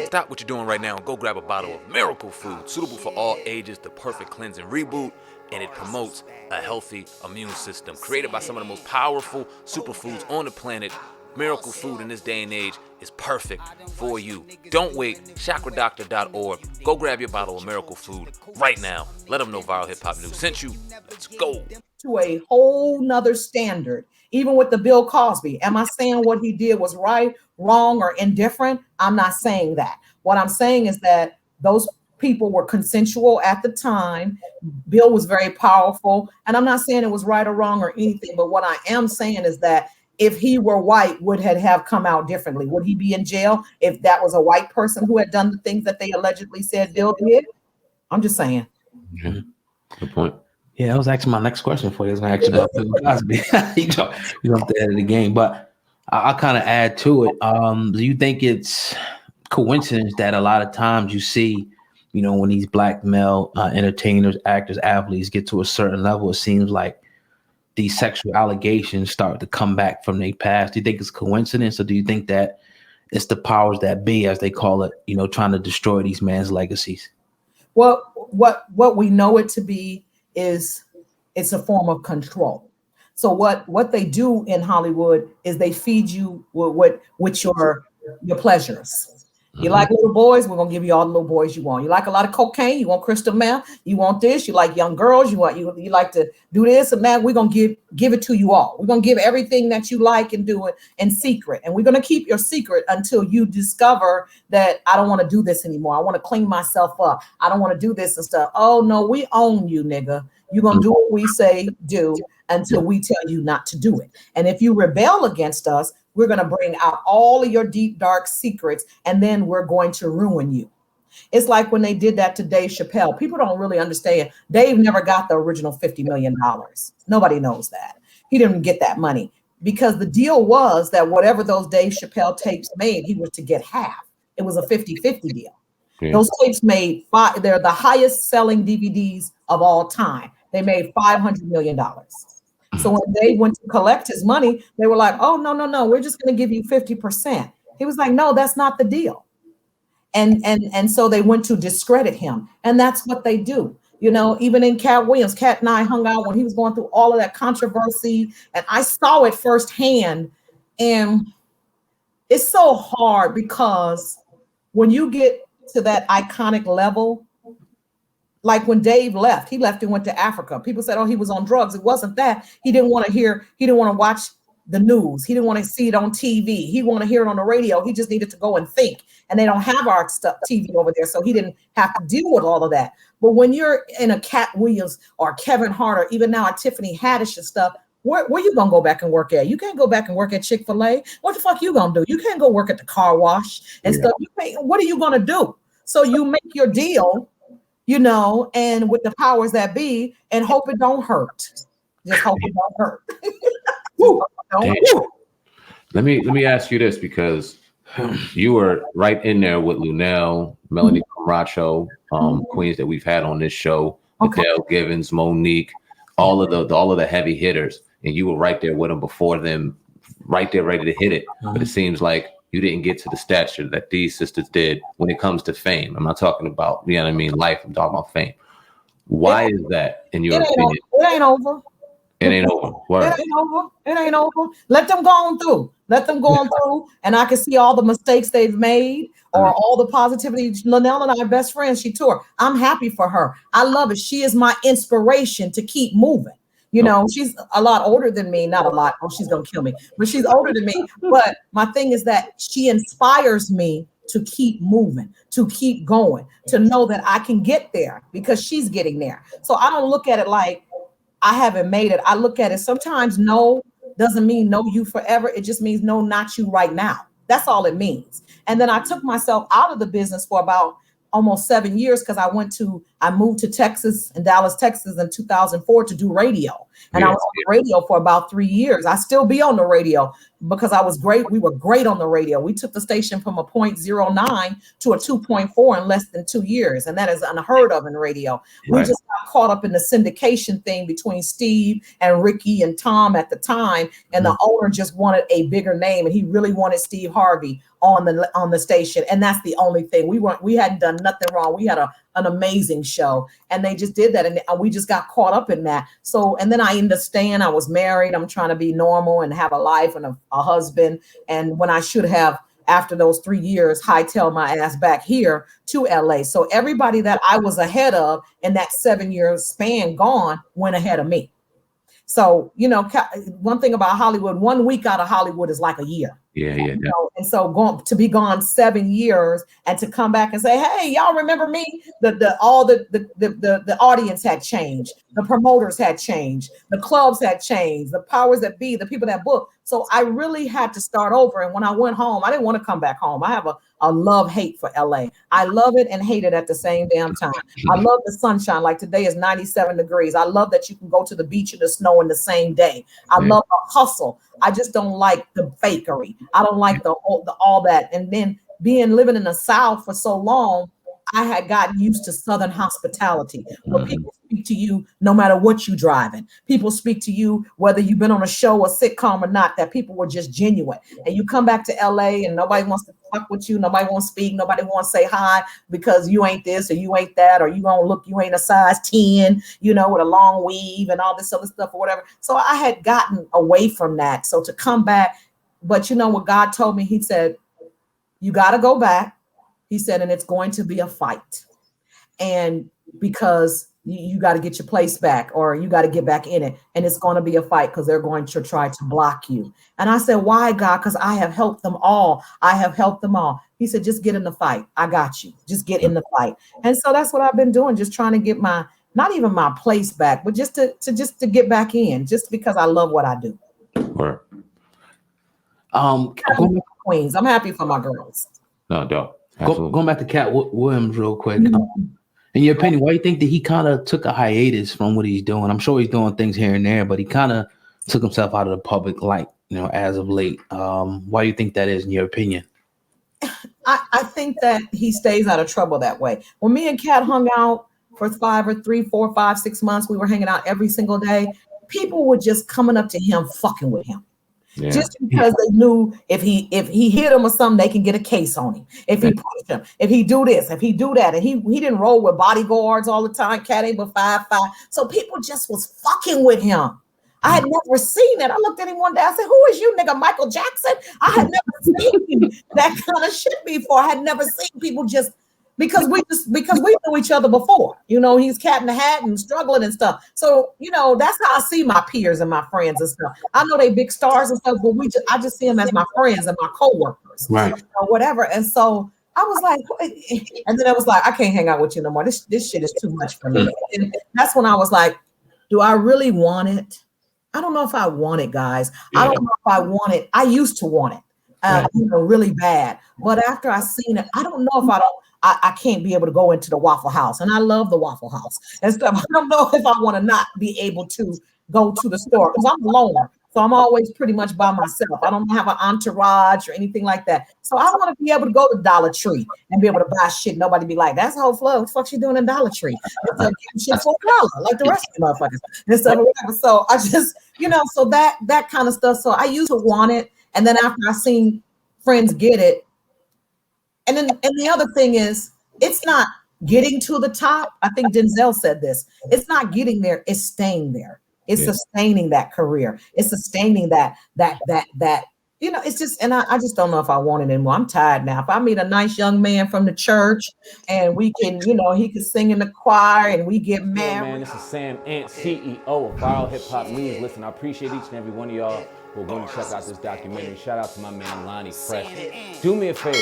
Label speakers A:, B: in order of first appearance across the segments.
A: Stop what you're doing right now and go grab a bottle of Miracle Food, suitable for all ages, the perfect cleanse and reboot, and it promotes a healthy immune system. Created by some of the most powerful superfoods on the planet, Miracle Food in this day and age is perfect for you. Don't wait, chakradoctor.org. Go grab your bottle of Miracle Food right now. Let them know Viral Hip Hop News sent you. Let's go.
B: To a whole nother standard, even with the Bill Cosby. Am I saying what he did was right, wrong, or indifferent? I'm not saying that. What I'm saying is that those people were consensual at the time. Bill was very powerful. And I'm not saying it was right or wrong or anything, but what I am saying is that if he were white, would have come out differently? Would he be in jail if that was a white person who had done the things that they allegedly said Bill did? I'm just saying.
C: Mm-hmm. Good point.
D: Yeah, I was asking my next question for you. I was going to ask you about Bill Cosby. you jumped ahead of the game, but I'll kind of add to it. Do you think it's coincidence that a lot of times you see, when these black male entertainers, actors, athletes get to a certain level, it seems like these sexual allegations start to come back from their past? Do you think it's coincidence, or do you think that it's the powers that be, as they call it, trying to destroy these men's legacies?
B: Well, what we know it to be is it's a form of control. So what they do in Hollywood is they feed you with your pleasures. You like little boys, we're gonna give you all the little boys you want. You like a lot of cocaine, you want crystal meth, you want this, you like young girls, you like to do this and that. We're gonna give it to you all. We're gonna give everything that you like and do it in secret. And we're gonna keep your secret until you discover that I don't want to do this anymore. I want to clean myself up. I don't want to do this and stuff. Oh no, we own you, nigga. You're gonna do what we say do until we tell you not to do it. And if you rebel against us, we're going to bring out all of your deep, dark secrets, and then we're going to ruin you. It's like when they did that to Dave Chappelle. People don't really understand. Dave never got the original $50 million. Nobody knows that. He didn't get that money because the deal was that whatever those Dave Chappelle tapes made, he was to get half. It was a 50-50 deal. Yeah. Those tapes made they're the highest selling DVDs of all time. They made $500 million. So when they went to collect his money, they were like, oh, no, we're just going to give you 50%. He was like, no, that's not the deal. And so they went to discredit him. And that's what they do. Even in Katt Williams, Katt and I hung out when he was going through all of that controversy. And I saw it firsthand. And it's so hard because when you get to that iconic level, like when Dave left, he left and went to Africa. People said, oh, he was on drugs. It wasn't that. He didn't want to watch the news. He didn't want to see it on TV. He wanted to hear it on the radio. He just needed to go and think. And they don't have our stuff TV over there. So he didn't have to deal with all of that. But when you're in a Katt Williams or Kevin Hart or even now a Tiffany Haddish and stuff, where you going to go back and work at? You can't go back and work at Chick-fil-A. What the fuck you going to do? You can't go work at the car wash and stuff. What are you going to do? So you make your deal, and with the powers that be, and hope it don't hurt. Just hope it don't hurt.
C: Let me ask you this, because you were right in there with Lunel, Melanie Camacho, queens that we've had on this show, Adele Givens, Monique, all of the heavy hitters, and you were right there with them before them, right there ready to hit it. But it seems like you didn't get to the stature that these sisters did when it comes to fame. I'm not talking about, life. I'm talking about fame. Why is that, in your opinion?
B: It ain't over.
C: It ain't over. Word.
B: It ain't over. Let them go on through. Through. And I can see all the mistakes they've made or all the positivity. Linnell and I are best friends. She toured. I'm happy for her. I love it. She is my inspiration to keep moving. She's a lot older than me. Not a lot. Oh, she's going to kill me. But she's older than me. But my thing is that she inspires me to keep moving, to keep going, to know that I can get there because she's getting there. So I don't look at it like I haven't made it. I look at it sometimes no doesn't mean no you forever. It just means no, not you right now. That's all it means. And then I took myself out of the business for about almost 7 years because I moved to Texas, in Dallas, Texas in 2004 to do radio. And I was on the radio for about 3 years. I still be on the radio because I was great. We were great on the radio. We took the station from a 0.09 to a 2.4 in less than 2 years. And that is unheard of in radio. We just got caught up in the syndication thing between Steve and Ricky and Tom at the time. And the owner just wanted a bigger name. And he really wanted Steve Harvey on the station. And that's the only thing. We hadn't done nothing wrong. We had an amazing show, and they just did that, and we just got caught up in that. So, and then I understand I was married. I'm trying to be normal and have a life and a husband. And when I should have, after those 3 years, hightail my ass back here to LA. So everybody that I was ahead of in that 7-year span gone went ahead of me. So, you know, one thing about Hollywood, 1 week out of Hollywood is like a year.
C: Yeah.
B: You know? And so to be gone 7 years and to come back and say, hey, y'all remember me? The audience had changed. The promoters had changed. The clubs had changed. The powers that be, the people that book. So I really had to start over. And when I went home, I didn't want to come back home. I have a love-hate for LA. I love it and hate it at the same damn time. I love the sunshine. Like today is 97 degrees. I love that you can go to the beach in the snow in the same day. I love the hustle. I just don't like the fakery. I don't like the all that. And then living in the South for so long, I had gotten used to Southern hospitality, where people speak to you no matter what you're driving. People speak to you whether you've been on a show or sitcom or not, that people were just genuine. And you come back to LA and nobody wants to fuck with you. Nobody wants to speak. Nobody wants to say hi because you ain't this or you ain't that, or you ain't a size 10, you know, with a long weave and all this other stuff or whatever. So I had gotten away from that. So to come back, but you know what God told me? He said, you got to go back. He said, and it's going to be a fight. And because you got to get your place back, or you got to get back in it. And it's going to be a fight because they're going to try to block you. And I said, why, God? Because I have helped them all. I have helped them all. He said, just get in the fight. I got you. Just get in the fight. And so that's what I've been doing, just trying to get not even my place back, but just to get back in, just because I love what I do.
C: Right.
B: Queens. I'm happy for my girls.
C: No, dope.
D: Going back to Katt Williams real quick. In your opinion, why do you think that he kind of took a hiatus from what he's doing? I'm sure he's doing things here and there, but he kind of took himself out of the public light, you know, as of late. Why do you think that is, in your opinion?
B: I think that he stays out of trouble that way. When me and Katt hung out for 3, 4, 5, 6 months, we were hanging out every single day. People were just coming up to him, fucking with him. Yeah. Just because they knew if he hit him or something, they can get a case on him. If he pushed him, if he do this, if he do that, and he didn't roll with bodyguards all the time. Katt ain't but 5'5", so people just was fucking with him. I had never seen that. I looked at him one day. I said, "Who is you, nigga? Michael Jackson?" I had never seen that kind of shit before. I had never seen people just. Because we knew each other before, you know, he's Cat in the Hat and struggling and stuff. So, you know, that's how I see my peers and my friends and stuff. I know they big stars and stuff, but I just see them as my friends and my coworkers,
D: right?
B: Or whatever. And so I was like, and then I was like, I can't hang out with you no more. This shit is too much for me. And that's when I was like, do I really want it? I don't know if I want it, guys. Yeah. I don't know if I want it. I used to want it, you know, really bad. But after I seen it, I don't know if I can't be able to go into the Waffle House. And I love the Waffle House and stuff. I don't know if I want to not be able to go to the store because I'm a loner. So I'm always pretty much by myself. I don't have an entourage or anything like that. So I want to be able to go to Dollar Tree and be able to buy shit. Nobody be like, that's whole flow. What the fuck she doing in Dollar Tree? It's like shit for $1, like the rest of the motherfuckers and stuff. So I just, you know, so that kind of stuff. So I used to want it. And then after I seen friends get it, and the other thing is, it's not getting to the top. I think Denzel said this. It's not getting there. It's staying there. It's sustaining that career. It's sustaining that. You know, it's just, and I just don't know if I want it anymore. I'm tired now. If I meet a nice young man from the church and we can, you know, he can sing in the choir and we get married.
A: Man, this is Sam Ant, CEO of Viral Hip Hop News. Listen, I appreciate each and every one of y'all who are going to check out this documentary. Shout out to my man Lonnie Fresh. Do me a favor,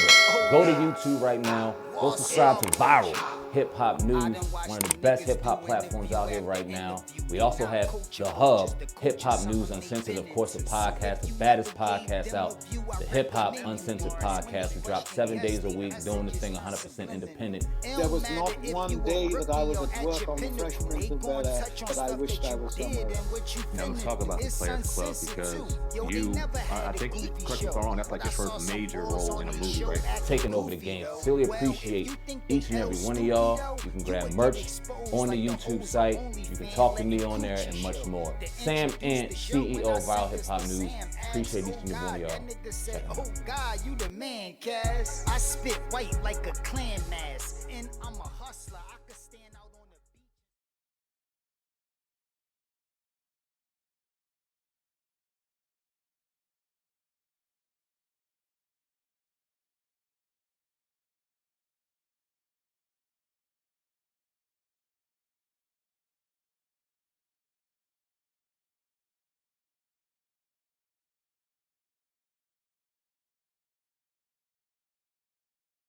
A: go to YouTube right now. Go subscribe to Viral. Hip Hop News, one of the best hip hop platforms out here right now. We also have The Hub, Hip Hop News Uncensored, of course, the podcast, the baddest podcast out, the Hip Hop Uncensored podcast. We drop 7 days a week, doing this thing 100% independent.
E: There was not one day that I was at work on the Fresh Prince of Bel-Air that I wished I was somewhere else.
C: Now let's talk about the Players Club, because you, I think, correct me if I'm wrong, that's like your first major role in a movie, right?
A: Taking over the game. Really appreciate each and every one of y'all. You can grab merch on the YouTube site. You can talk to me on there and much more. Sam Ant, CEO of Viral Hip Hop News. Appreciate each and every one of y'all. Check them out.
F: Oh God, you the man, Cass. I spit white like a clan mask, and I'm a hustler.